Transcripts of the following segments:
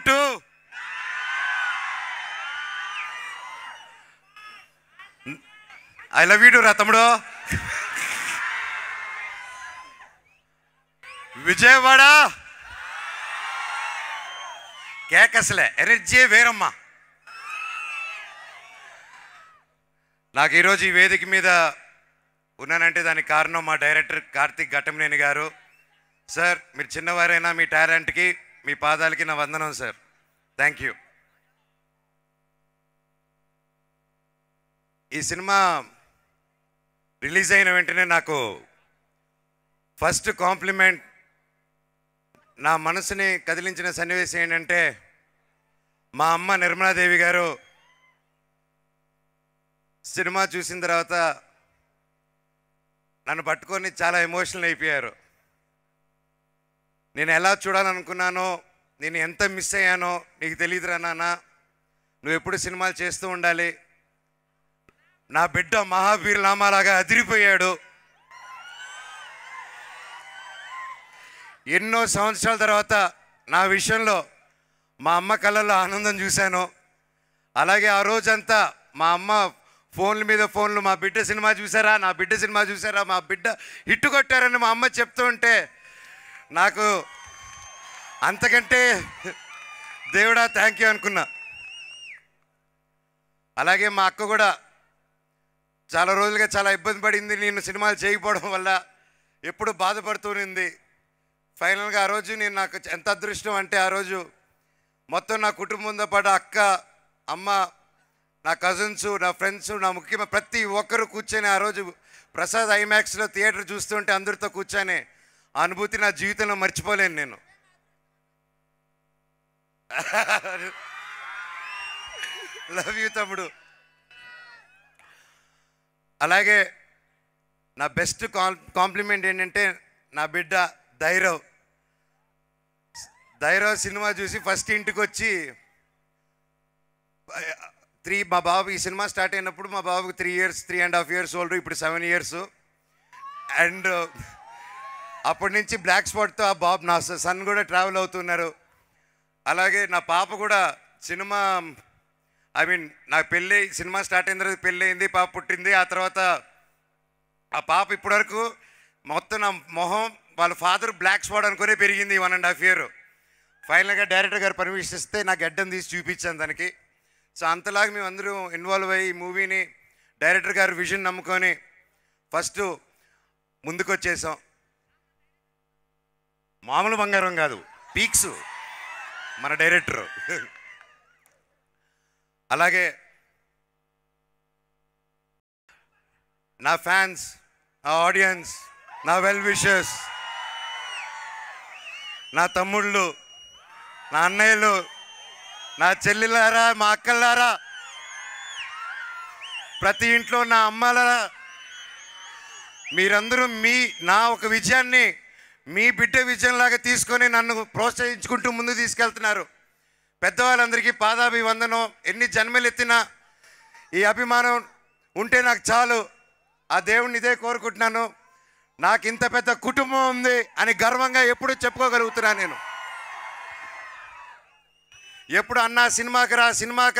To I love you to రా తమ్ముడు. Vijayawada కేకసలే energy వేరమ్మా. నాకు ఈరోజు ఈ వేదిక మీద ఉన్నానంటే దానికి కారణం మా డైరెక్టర్ కార్తిక్ ఘట్టమనేని గారు. సార్, మీరు చిన్నవారైనా మీ టాలెంట్కి మీ పాదాలకి నా వందనం సార్. Thank you. ఈ సినిమా రిలీజ్ అయిన వెంటనే నాకు ఫస్ట్ కాంప్లిమెంట్, నా మనసుని కదిలించిన సన్నివేశం ఏంటంటే మా అమ్మ నిర్మలాదేవి గారు సినిమా చూసిన తర్వాత నన్ను పట్టుకొని చాలా ఎమోషనల్ అయిపోయారు. నేను ఎలా చూడాలనుకున్నానో, నేను ఎంత మిస్ అయ్యానో నీకు తెలియదురా నాన్న, నువ్వు ఎప్పుడు సినిమాలు చేస్తూ ఉండాలి. నా బిడ్డ మహావీర్ నామాలాగా అదిరిపోయాడు. ఎన్నో సంవత్సరాల తర్వాత నా విషయంలో మా అమ్మ కళ్ళల్లో ఆనందం చూశాను. అలాగే ఆ రోజంతా మా అమ్మ ఫోన్ల మీద ఫోన్లు, మా బిడ్డ సినిమా చూసారా, నా బిడ్డ సినిమా చూసారా, మా బిడ్డ హిట్టు కొట్టారని మా అమ్మ చెప్తూ ఉంటే నాకు అంతకంటే దేవుడా థ్యాంక్ యూ అనుకున్నా. అలాగే మా అక్క కూడా చాలా రోజులుగా చాలా ఇబ్బంది పడింది, నేను సినిమాలు చేయకపోవడం వల్ల ఎప్పుడు బాధపడుతూనింది. ఫైనల్గా ఆ రోజు నేను, నాకు ఎంత అదృష్టం అంటే ఆ రోజు మొత్తం నా కుటుంబంతో పాటు అక్క, అమ్మ, నా కజిన్స్, నా ఫ్రెండ్స్, నా ముఖ్యమైన ప్రతి ఒక్కరు కూర్చొని ఆ రోజు ప్రసాద్ ఐమాక్స్లో థియేటర్ చూస్తుంటే అందరితో కూర్చొని ఆ అనుభూతి నా జీవితంలో మర్చిపోలేను నేను. లవ్ యూ తమ్ముడు. అలాగే నా బెస్ట్ కాంప్లిమెంట్ ఏంటంటే నా బిడ్డ ధైర్యం సినిమా చూసి ఫస్ట్ ఇంటికి వచ్చి మా బాబు ఈ సినిమా స్టార్ట్ అయినప్పుడు మా బాబుకి 3.5 years ఓల్డ్, ఇప్పుడు 7 years. అండ్ అప్పటి నుంచి బ్లాక్ స్పాట్తో ఆ బాబు, నా సన్ కూడా ట్రావెల్ అవుతున్నారు. అలాగే నా పాప కూడా సినిమా, నా పెళ్ళి, సినిమా స్టార్ట్ అయిన తర్వాత పెళ్ళి అయింది, పాప పుట్టింది. ఆ తర్వాత ఆ పాప ఇప్పటివరకు మొత్తం నా మొహం వాళ్ళ ఫాదర్ బ్లాక్ స్పాట్ అనుకునే పెరిగింది 1.5 years. ఫైనల్గా డైరెక్టర్ గారు పర్మిషన్ ఇస్తే నా గడ్డం తీసి చూపించాను దానికి. సో అంతలాగా మేము అందరూ ఇన్వాల్వ్ అయ్యి ఈ మూవీని డైరెక్టర్ గారు విజన్ నమ్ముకొని ఫస్ట్ ముందుకు వచ్చేసాం. మామూలు బంగారం కాదు, పీక్స్ మన డైరెక్టరు. అలాగే నా ఫ్యాన్స్, నా ఆడియన్స్, నా వెల్ విషర్స్, నా తమ్ముళ్ళు, నా అన్నయ్యలు, నా చెల్లెలారా, మా అక్కలారా, ప్రతి ఇంట్లో నా అమ్మలారా, మీరందరూ నా ఒక విజయాన్ని మీ బిడ్డ విజయంలాగా తీసుకొని నన్ను ప్రోత్సహించుకుంటూ ముందుకు తీసుకెళ్తున్నారు. పెద్దవాళ్ళందరికీ పాదాభివందనం. ఎన్ని జన్మలు ఎత్తినా ఈ అభిమానం ఉంటే నాకు చాలు. ఆ దేవుణ్ణి ఇదే కోరుకుంటున్నాను. నాకు ఇంత పెద్ద కుటుంబం ఉంది అని గర్వంగా ఎప్పుడు చెప్పుకోగలుగుతున్నా నేను. ఎప్పుడు అన్నా సినిమాకి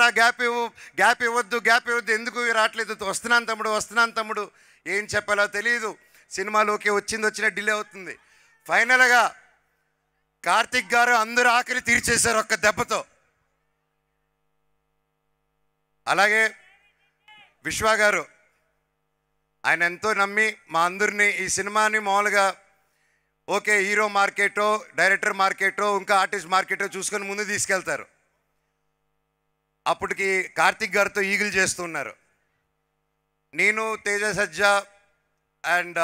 రా, గ్యాప్ ఇవ్వద్దు, ఎందుకు రావట్లేదు, వస్తున్నాను తమ్ముడు, ఏం చెప్పాలో తెలియదు. సినిమాలోకి వచ్చిన డిలే అవుతుంది. ఫైనల్గా కార్తిక్ గారు అందరూ ఆకలి తీర్చేశారు ఒక్క దెబ్బతో. అలాగే విశ్వ గారు, ఆయన ఎంతో నమ్మి మా అందరినీ ఈ సినిమాని మామూలుగా ఓకే హీరో మార్కెటో, డైరెక్టర్ మార్కెటో, ఇంకా ఆర్టిస్ట్ మార్కెటో చూసుకొని ముందు తీసుకెళ్తారు. అప్పటికి కార్తిక్ గారితో ఈగిల్ చేస్తున్నారు. నేను, తేజ సజ్జా అండ్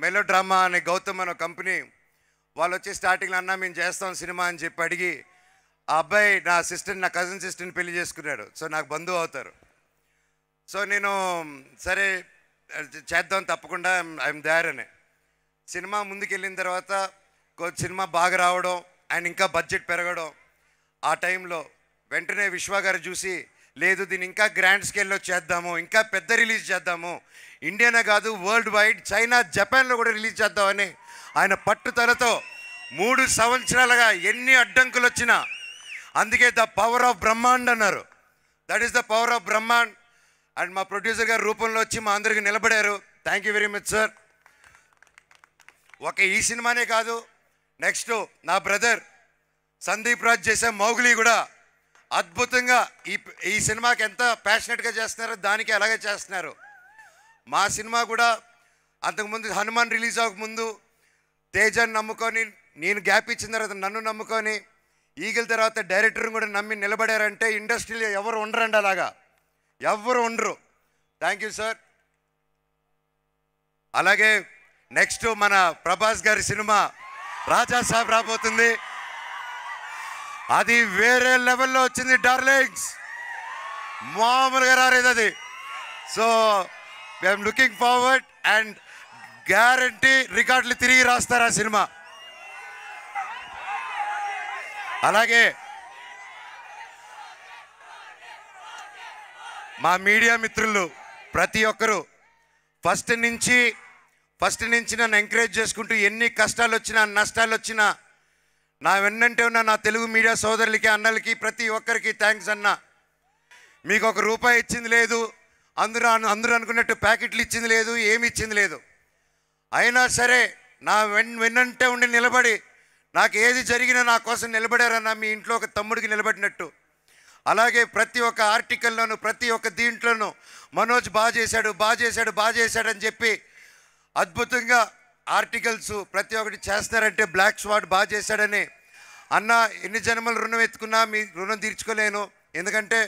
మెలో డ్రామా అనే గౌతమ్ అనే కంపెనీ వాళ్ళు వచ్చి స్టార్టింగ్లో అన్నా మేము చేస్తాం సినిమా అని చెప్పి అడిగి, ఆ అబ్బాయి నా సిస్టర్, నా కజిన్ సిస్టర్ని పెళ్లి చేసుకున్నాడు. సో నాకు బంధువు అవుతారు. సో నేను సరే చేద్దాం తప్పకుండా, ఐఎమ్ దేర్ అని. సినిమా ముందుకెళ్ళిన తర్వాత సినిమా బాగా రావడం అండ్ ఇంకా బడ్జెట్ పెరగడం, ఆ టైంలో వెంటనే విశ్వ గారు చూసి, లేదు దీన్ని ఇంకా గ్రాండ్ స్కేల్లో చేద్దాము, ఇంకా పెద్ద రిలీజ్ చేద్దాము, ఇండియానే కాదు వరల్డ్ వైడ్, చైనా, జపాన్లో కూడా రిలీజ్ చేద్దామని ఆయన పట్టుదలతో 3 సంవత్సరాలుగా ఎన్ని అడ్డంకులు వచ్చినా అందుకే ద పవర్ ఆఫ్ బ్రహ్మాండ్ అన్నారు. That is the power of Brahmand. And మా ప్రొడ్యూసర్ గారు రూపంలో వచ్చి మా అందరికి నిలబడారు. Thank you very much sir. ఒక ఈ సినిమానే కాదు, నెక్స్ట్ నా బ్రదర్ సందీప్ రాజ్ చేసే మౌగ్లీ కూడా అద్భుతంగా ఈ సినిమాకి ఎంత ప్యాషనెట్గా చేస్తున్నారో దానికి అలాగే చేస్తున్నారు. మా సినిమా కూడా అంతకుముందు హనుమాన్ రిలీజ్ అవ్వకముందు తేజాన్ని నమ్ముకొని, నేను గ్యాప్ ఇచ్చిన తర్వాత నన్ను నమ్ముకొని, ఈగిల్ తర్వాత డైరెక్టర్ని కూడా నమ్మి నిలబడారంటే ఇండస్ట్రీలో ఎవరు ఉండరండి, అలాగా ఎవరు ఉండరు. Thank you sir. అలాగే నెక్స్ట్ మన ప్రభాస్ గారి సినిమా రాజా సాబ్ రాబోతుంది. అది వేరే లెవెల్లో వచ్చింది డార్లింగ్స్, మామూలుగా రాలేదు అది. So I'm looking forward and guarantee రికార్డులు తిరిగి రాస్తారు ఆ సినిమా. అలాగే మా మీడియా మిత్రులు ప్రతి ఒక్కరూ ఫస్ట్ నుంచి నన్ను ఎంకరేజ్ చేసుకుంటూ ఎన్ని కష్టాలు వచ్చినా నష్టాలు వచ్చినా నా వెన్నంటే ఉన్న నా తెలుగు మీడియా సోదరులకి అన్నలకి ప్రతి ఒక్కరికి థ్యాంక్స్ అన్న. మీకు ఒక రూపాయి ఇచ్చింది లేదు, అందరూ అనుకున్నట్టు ప్యాకెట్లు ఇచ్చింది లేదు, ఏమి ఇచ్చింది లేదు. అయినా సరే నా వెన్నంటే ఉండి నిలబడి నాకు ఏది జరిగినా నా కోసం నిలబడారన్న, మీ ఇంట్లో ఒక తమ్ముడికి నిలబడినట్టు. అలాగే ప్రతి ఒక్క ఆర్టికల్లోనూ ప్రతి ఒక్క దీంట్లోనూ మనోజ్ బాగా చేశాడు అని చెప్పి అద్భుతంగా ఆర్టికల్స్ ప్రతి ఒక్కటి చేస్తారంటే బ్లాక్ స్వాట్ బాగా చేశాడని. అన్న ఎన్ని జన్మలు రుణం ఎత్తుకున్నా మీ రుణం తీర్చుకోలేను, ఎందుకంటే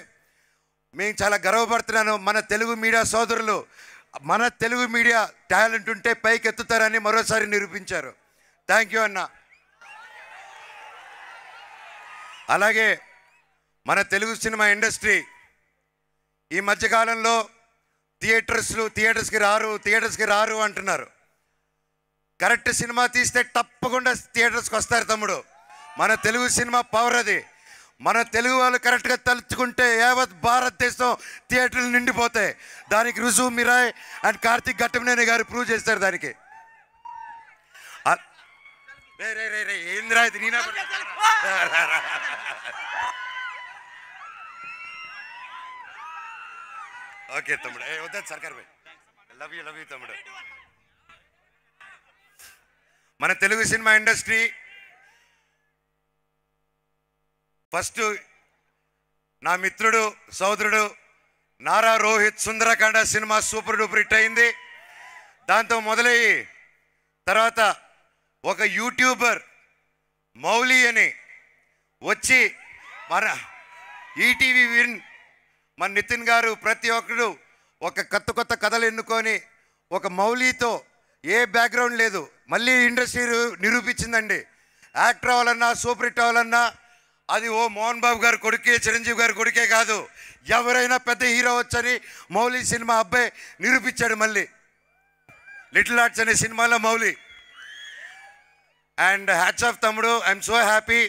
మేము చాలా గర్వపడుతున్నాను. మన తెలుగు మీడియా సోదరులు, మన తెలుగు మీడియా టాలెంట్ ఉంటే పైకి ఎత్తుతారని మరోసారి నిరూపించారు. థ్యాంక్ యూ అన్న. అలాగే మన తెలుగు సినిమా ఇండస్ట్రీ ఈ మధ్యకాలంలో థియేటర్స్కి రారు అంటున్నారు. కరెక్ట్ సినిమా తీస్తే తప్పకుండా థియేటర్స్కి వస్తారు తమ్ముడు. మన తెలుగు సినిమా పవర్ అది. మన తెలుగు వాళ్ళు కరెక్ట్గా తలుచుకుంటే యావత్ భారతదేశం థియేటర్లు నిండిపోతాయి. దానికి రుజువు మిరాయ్ అండ్ కార్తిక్ ఘట్టమనేని గారు ప్రూవ్ చేస్తారు దానికి. ఏంద్రా ఇది నేనా? ఓకే తమ్ముడు, వద్దు సర్కార్ భాయ్, లవ్ యూ తమ్ముడు. మన తెలుగు సినిమా ఇండస్ట్రీ ఫస్ట్ నా మిత్రుడు సోదరుడు Nara Rohit Sundarakanda cinema super duper hit అయింది. దాంతో మొదలయ్యి తర్వాత ఒక యూట్యూబర్ మౌలి అని వచ్చి మన ఈటీవీ విన్ మన నితిన్ గారు ప్రతి ఒక్కరు ఒక కొత్త కథలు ఎన్నుకొని ఒక మౌలితో ఏ బ్యాక్గ్రౌండ్ లేదు మళ్ళీ ఇండస్ట్రీ నిరూపించిందండి. యాక్టర్ అవ్వాలన్నా సూపర్ హిట్ అవ్వాలన్నా అది ఓ మోహన్ బాబు గారు కొడుకే చిరంజీవి గారు కొడుకే కాదు, ఎవరైనా పెద్ద హీరో వచ్చని మౌలి సినిమా అబ్బాయి నిరూపించాడు. మళ్ళీ లిటిల్ ఆర్ట్స్ అనే సినిమాలో మౌలి. అండ్ హ్యాట్స్ ఆఫ్ తమ్ముడు, ఐఎమ్ సో హ్యాపీ.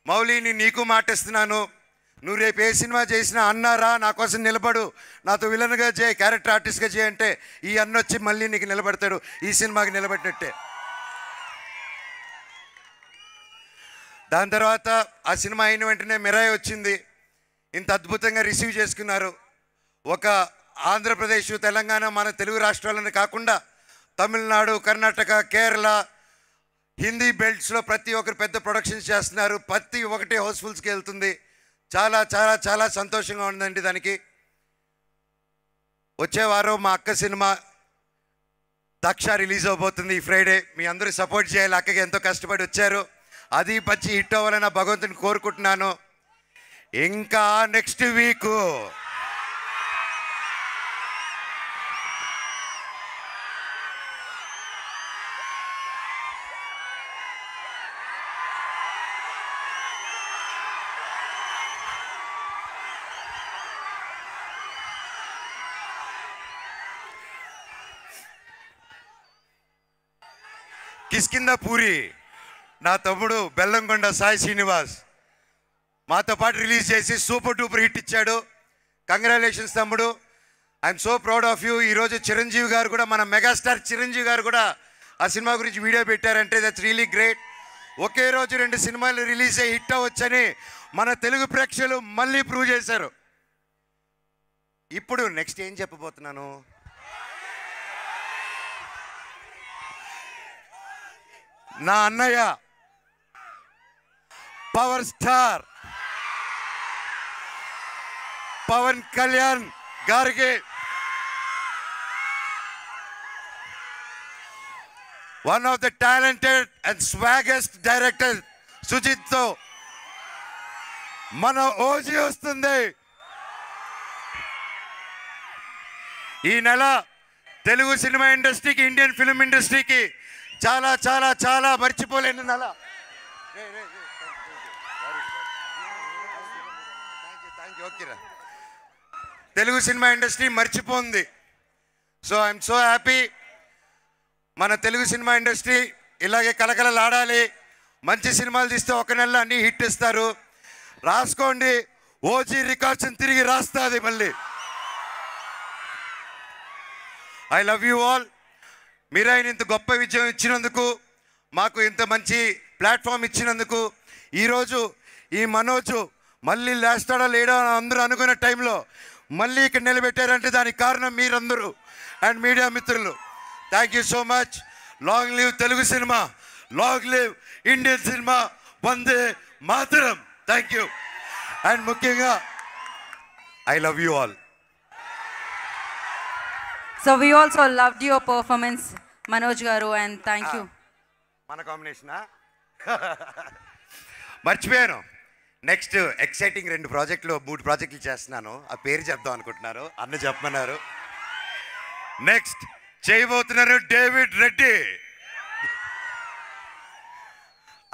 మౌలిని నీకు మాటిస్తున్నాను, నువ్వు రేపు ఏ సినిమా చేసినా అన్నారా నా కోసం నిలబడు, నాతో విలన్గా చేయి, క్యారెక్టర్ ఆర్టిస్ట్గా చేయి అంటే ఈ అన్న వచ్చి మళ్ళీ నీకు నిలబడతాడు, ఈ సినిమాకి నిలబడినట్టే. దాని తర్వాత ఆ సినిమా అయిన వెంటనే మిరాయి వచ్చింది. ఇంత అద్భుతంగా రిసీవ్ చేసుకున్నారు. ఒక ఆంధ్రప్రదేశ్ తెలంగాణ మన తెలుగు రాష్ట్రాలను కాకుండా తమిళనాడు కర్ణాటక కేరళ హిందీ బెల్ట్స్లో ప్రతి ఒక్కరు పెద్ద ప్రొడక్షన్స్ చేస్తున్నారు. ప్రతి ఒక్కటి హౌస్ఫుల్స్కి వెళ్తుంది. చాలా చాలా చాలా సంతోషంగా ఉందండి. దానికి వచ్చే వారం మా అక్క సినిమా దక్ష రిలీజ్ అవబోతుంది ఈ ఫ్రైడే. మీ అందరూ సపోర్ట్ చేయాలి, అక్కకి ఎంతో కష్టపడి వచ్చారు. అది మంచి హిట్ అవ్వాలని భగవంతుని కోరుకుంటున్నాను. ఇంకా నెక్స్ట్ వీక్ కిష్కింధ పూరి నా తమ్ముడు బెల్లంకొండ సాయి శ్రీనివాస్ మాతో పాటు రిలీజ్ చేసి సూపర్ డూపర్ హిట్ ఇచ్చాడు. కంగ్రాచులేషన్స్ తమ్ముడు, I'm so proud of you. ఈరోజు చిరంజీవి గారు కూడా, మన మెగాస్టార్ చిరంజీవి గారు కూడా ఆ సినిమా గురించి వీడియో పెట్టారంటే దట్స్ రియలీ గ్రేట్. ఒకే రోజు 2 సినిమాలు రిలీజ్ అయ్యి హిట్ అవ్వచ్చని మన తెలుగు ప్రేక్షకులు మళ్ళీ ప్రూవ్ చేశారు. ఇప్పుడు నెక్స్ట్ ఏం చెప్పబోతున్నాను, నా అన్నయ్య పవర్ స్టార్ పవన్ కళ్యాణ్ గారికి one of the talented and swaggest director Sujeeth తో మన ఓజీ వస్తుంది. ఈ నెల తెలుగు సినిమా ఇండస్ట్రీకి, ఇండియన్ ఫిల్మ్ ఇండస్ట్రీకి చాలా చాలా చాలా మర్చిపోలేని నెల. తెలుగు సినిమా ఇండస్ట్రీ మర్చిపోయింది. So I'm so happy. మన తెలుగు సినిమా ఇండస్ట్రీ ఇలాగే కలకలలాడాలి. మంచి సినిమాలు తీస్తే ఒక నెలలో అన్నీ హిట్ ఇస్తారు. రాసుకోండి, ఓజీ రికార్డ్స్ని తిరిగి రాస్తుంది మళ్ళీ. I love you all. మీరు ఆయన ఇంత గొప్ప విజయం ఇచ్చినందుకు, మాకు ఇంత మంచి ప్లాట్ఫామ్ ఇచ్చినందుకు, ఈరోజు ఈ మనోజు మళ్ళీ లేస్తాడా లేడా అని అందరూ అనుకున్న టైంలో మళ్ళీ ఇక్కడ నిలబెట్టారంటే దానికి కారణం మీరందరూ అండ్ మీడియా మిత్రులు. Thank you so much. Long live Telugu cinema, long live Indian cinema, Vande Mataram. Thank you. And ముఖ్యంగా I love you all. So we also loved your performance, Manoj garu, and thank you. మన కాంబినేషనా మర్చిపోయాను. Next exciting 2 ప్రాజెక్టులు 3 ప్రాజెక్టులు చేస్తున్నాను. ఆ పేరు చెప్దాం అనుకుంటున్నారు, అన్న చెప్పమన్నారు. నెక్స్ట్ చేయబోతున్నారు డేవిడ్ రెడ్డి.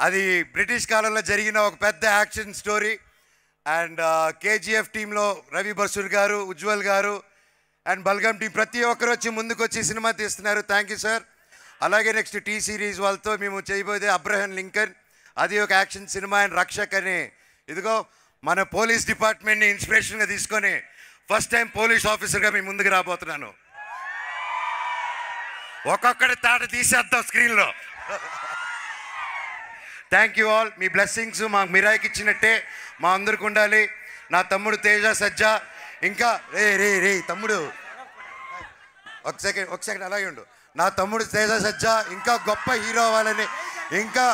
అది బ్రిటిష్ కాలంలో జరిగిన ఒక పెద్ద యాక్షన్ స్టోరీ. అండ్ కేజీఎఫ్ టీంలో రవి బసూర్ గారు, ఉజ్వల్ గారు అండ్ బల్గమ్ టీం ప్రతి ఒక్కరు వచ్చి ముందుకు వచ్చి సినిమా తీస్తున్నారు. Thank you sir. అలాగే నెక్స్ట్ టీ సిరీస్ వాళ్ళతో మేము చేయబోతే అబ్రహం లింకన్, అది ఒక యాక్షన్ సినిమా. అండ్ రక్షక్ అని, ఇదిగో మన పోలీస్ డిపార్ట్మెంట్ని ఇన్స్పిరేషన్గా తీసుకొని ఫస్ట్ టైం పోలీస్ ఆఫీసర్గా మీ ముందుకు రాబోతున్నాను. ఒక్కొక్కటి తాట తీసేద్దాం స్క్రీన్లో. Thank you all. Me blessings మా మిరాయికి ఇచ్చినట్టే మా అందరికి ఉండాలి. నా తమ్ముడు తేజ సజ్జా, ఇంకా రే తమ్ముడు ఒక సెకండ్ అలాగే ఉండు. నా తమ్ముడు తేజ సజ్జా ఇంకా గొప్ప హీరో అవ్వాలని, ఇంకా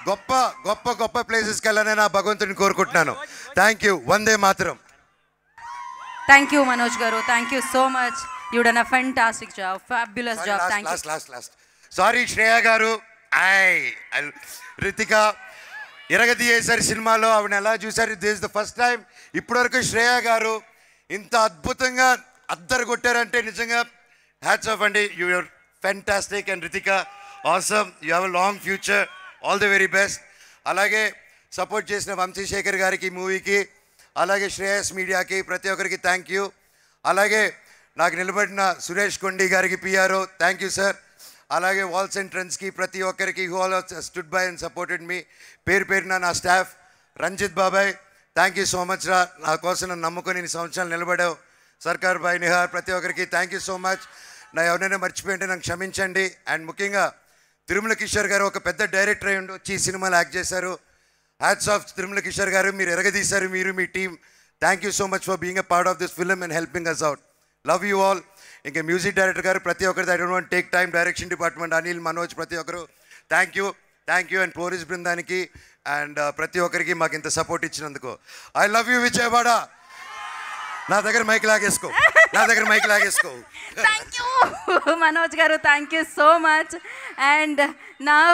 గొప్ప గొప్ప గొప్ప ప్లేసెస్కి వెళ్ళాలని నా భగవంతుని కోరుకుంటున్నాను. Thank you. Vande Mataram. Thank you, Manoj garu. Thank you so much. You done a fantastic job, fabulous job. Thank you. Last. Sorry Shreya garu, Ritika ఇరగదీయేసారి సినిమాలో ఆవిడ ఎలా చూసారు. This the first time. ఇప్పటివరకు శ్రేయ గారు ఇంత అద్భుతంగా అద్దరు కొట్టారంటే నిజంగా హ్యాట్స్ ఆఫ్ అండి. You are fantastic. And Ritika awesome. You have a long future. All the very best. అలాగే సపోర్ట్ చేసిన వంశీశేఖర్ గారికి మూవీకి, అలాగే శ్రేయస్ మీడియాకి, ప్రతి ఒక్కరికి థ్యాంక్ యూ. అలాగే నాకు నిలబడిన సురేష్ కొండి గారికి పిఆర్ఓ థ్యాంక్ యూ సార్. అలాగే వాల్స్ ఎంట్రన్స్కి ప్రతి ఒక్కరికి who all stood by and supported me. పేరున నా స్టాఫ్, రంజిత్ బాబాయ్ థ్యాంక్ యూ సో మచ్ రా. నా కోసం నన్ను నమ్ముకొని ఇన్ని సంవత్సరాలు నిలబడావు. సర్కార్ బాయ్, నిహార్, ప్రతి ఒక్కరికి థ్యాంక్ యూ సో మచ్. నా ఎవరైనా మర్చిపోయింటే నాకు క్షమించండి. అండ్ ముఖ్యంగా తిరుమల కిషోర్ గారు ఒక పెద్ద డైరెక్టర్ అయి ఉండి వచ్చి ఈ సినిమాలో యాక్ట్ చేశారు. హ్యాట్స్ ఆఫ్ తిరుమల కిషోర్ గారు, మీరు ఎరగదీశారు, మీరు మీ team. Thank you so much for being a part of this film and helping us out. Love you all. ఇంకా మ్యూజిక్ డైరెక్టర్ గారు ప్రతి ఒక్కరిది, I don't want take time, direction department Anil, Manoj, ప్రతి ఒక్కరు థ్యాంక్ యూ. అండ్ పోలీస్ బృందానికి and ప్రతి ఒక్కరికి మాకు ఇంత సపోర్ట్ ఇచ్చినందుకు ఐ లవ్ యూ విజయవాడ. నా దగ్గర mic లాగేసుకో. Thank you, Manoj garu. Thank you so much. And now